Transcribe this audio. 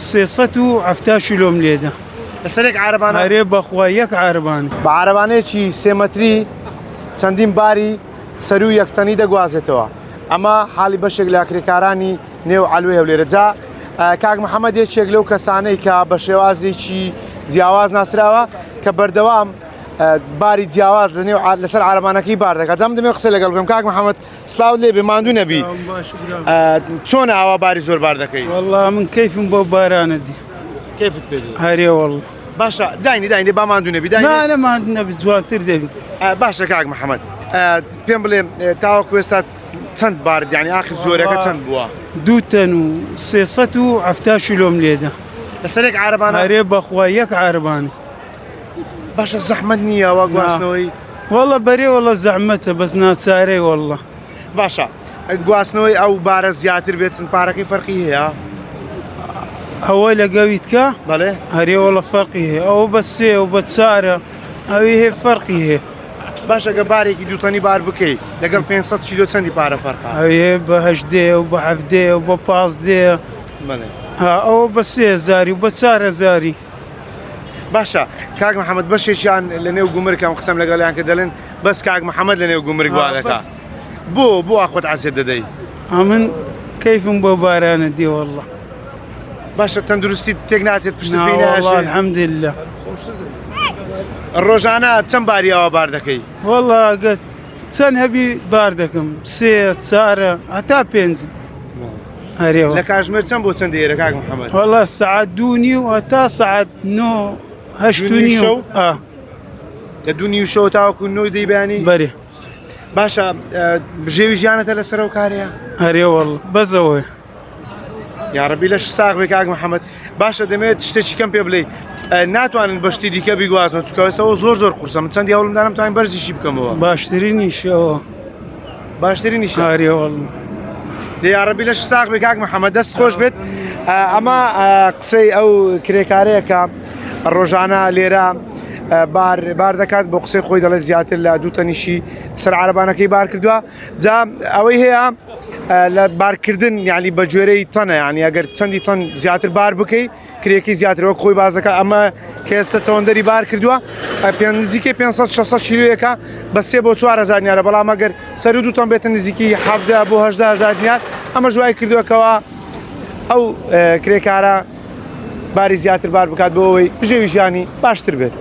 300 و 70 کیلۆم لێدا لەسەرێک عارەبانە هەرێ بەخوا یەک عاربان بە عارەبانەیەکی سێمەتری چەندین باری سەر و یەکتەنی دەگوازێتەوە ئەمە حاڵی بەشێک لە کرێکارانی نێو عەلوێ هەولێرە جا کاک محەممەد یەکێک لەو کەسانەی کە بە شێوازێکی جیاواز ناسراوە کە بەردەوام باری جیاواز لەسەر عارەبانەکەی بار دەکات جام دەمێ قسە لەگەڵ بکەم کاک محەممەد سلااو لێ بێ ماندوو نەبی چۆنە ئاوا باری زۆر بار دەکەی والله من کەیفم بۆ بارانە دی کەیفت پێ هەرێ والله باشە داینی با ماندوو نەبی نانەماند نەبی جوانتر دەبی باشە کاک محەممەد پێم بڵێ تاوەکو ئێستا چەند بارد یعنی ئاخر زۆرەکە چەند بووە 2 و 300 و 70 کیلۆم لێدا لەسەرێک عارەبانە هەرێ بەخوا یەک عاربانە باشە زەحمەت نییە وە گواستنەوەی والله بەرێ والله زەحمەتە بەس ناسارەی والله باشە گواستنەوەی ئەو بارە زیاتر بێتن پارەکەی فەرقی هەیە ئەوە لەگەویتکە بەڵێ هەرێ والله فەرقی هەیە ئەوە بە سێ و بە چارە ئەوی هەیە فەرقی هەیە باشە گە بارێکی دووتەنی بار بکەیت لەگەڵ 500 کیلۆ چەندی پارە فەرقا ئەوێ بە 8 و بە 7 و بە 15 بڵێ ئەوە بە 3000 و بە 4000 باشە کاک محەممەد بەشێکیان لە نێو گومرگم قسەم لەگەڵیان کە دەڵێن بەس کاک محەممەد لە نێو گومرگ وا دەکا بۆ ئاخۆت عزیێت دەدەی من کەیفم بۆ بارانە دی والله باشە تەندروستی تێک ناچێت پشت الحەمدلله ڕۆژانە چەند باریەوە بار دەکەی والله ئەگە چەند هەبی بار دەکەم 3 4 هەتا 5 هەرێەوە لە کاتژمێر چەند بۆ چەند دێرە کاک محەممەد والله سعات 2 و هەتا سعات 9 هەشت و نیو لە 2 شەو تاوەکو 9 دەیبیانی بەرێ باشە بژێوی ژیانەتە لەسەر و کارەیە هەرێ والله بەزەوەی یاڕەبی لەش ساغ بێ کاک محەممەد باشە دەمێت شتێکی کەم پێ بڵێ ناتوانن بەشتی دیکە بیگوازن چکەوەستەوە زۆر قورسە من چەندی هەوڵمدانم توانین بەرزیشی بکەمەوە باشترینیشەوە باشترینیش هەرێ والله یاڕەبی لەش ساغ بێ کاک محەممەد دەست خۆش بێت ئەمە قسەی ئەو کرێکارەیەکە ڕۆژانە لێرە بار دەکات بۆ قسەی خۆی دەڵێت زیاتر لە دووتەنیشی سەر عارەبانەکەی بار کردووە جا ئەوەی هەیە لە بارکردن یعنی بە گوێرەی تەنە یعنی ئەگەر چەندی تەن زیاتر بار بکەی کرێکی زیاتر وەک خۆی باز دەکات ئەمە کە ئێستا چەوەندەری بار کردووە نزیکەی 500 کیلۆیەکە بە 3 بۆ 4000 دیارە بەڵام ئەگەر سەر و دووتەن بێتە نزیکی 70 بۆ 80000 دیار ئەمە ژوای کردووەکەوە ئەو کرێکارە باری زیاتر بار بکات بۆ ئەوەی بژێوی ژیانی باشتر بێت